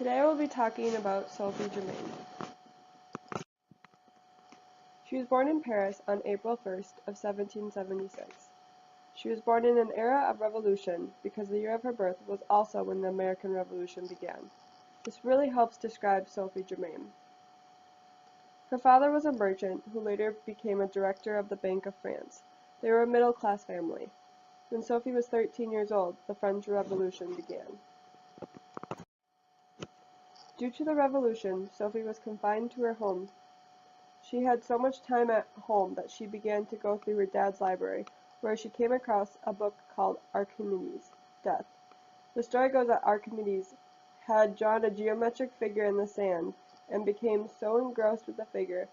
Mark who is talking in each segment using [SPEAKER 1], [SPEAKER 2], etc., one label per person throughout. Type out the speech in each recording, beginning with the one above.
[SPEAKER 1] Today I will be talking about Sophie Germain. She was born in Paris on April 1st of 1776. She was born in an era of revolution because the year of her birth was also when the American Revolution began. This really helps describe Sophie Germain. Her father was a merchant who later became a director of the Bank of France. They were a middle-class family. When Sophie was 13 years old, the French Revolution began. Due to the revolution, Sophie was confined to her home. She had so much time at home that she began to go through her dad's library, where she came across a book called Archimedes' Death. The story goes that Archimedes had drawn a geometric figure in the sand and became so engrossed with the figure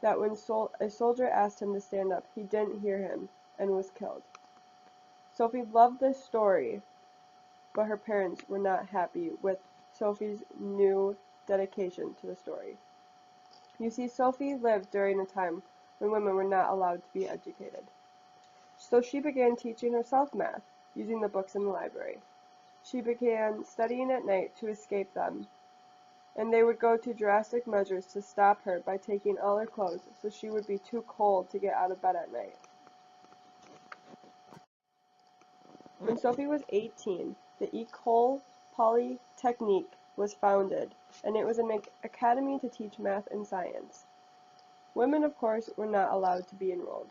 [SPEAKER 1] that when a soldier asked him to stand up, he didn't hear him and was killed. Sophie loved this story, but her parents were not happy with Sophie's new dedication to the story. You see, Sophie lived during a time when women were not allowed to be educated. So she began teaching herself math, using the books in the library. She began studying at night to escape them, and they would go to drastic measures to stop her by taking all her clothes so she would be too cold to get out of bed at night. When Sophie was 18, the École Polytechnique was founded, and it was an academy to teach math and science. Women, of course, were not allowed to be enrolled.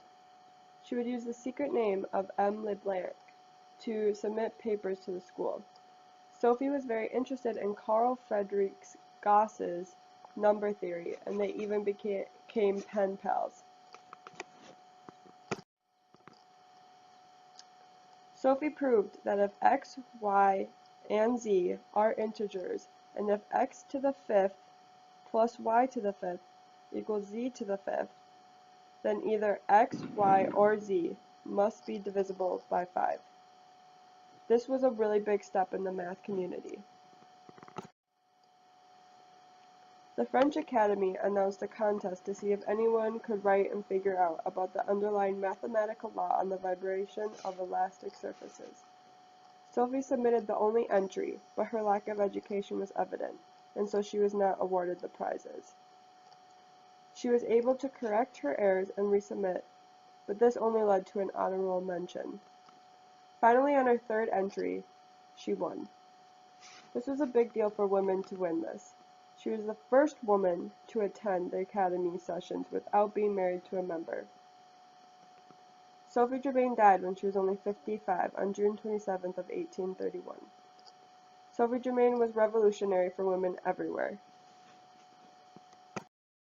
[SPEAKER 1] She would use the secret name of M. Leblanc to submit papers to the school. Sophie was very interested in Carl Friedrich Gauss's number theory, and they even became pen pals. Sophie proved that if x, y, and z are integers, and if x to the fifth plus y to the fifth equals z to the fifth, then either x, y, or z must be divisible by 5. This was a really big step in the math community. The French Academy announced a contest to see if anyone could write and figure out about the underlying mathematical law on the vibration of elastic surfaces. Sophie submitted the only entry, but her lack of education was evident, and so she was not awarded the prizes. She was able to correct her errors and resubmit, but this only led to an honorable mention. Finally, on her third entry, she won. This was a big deal for women to win this. She was the first woman to attend the Academy sessions without being married to a member. Sophie Germain died when she was only 55 on June 27th of 1831. Sophie Germain was revolutionary for women everywhere.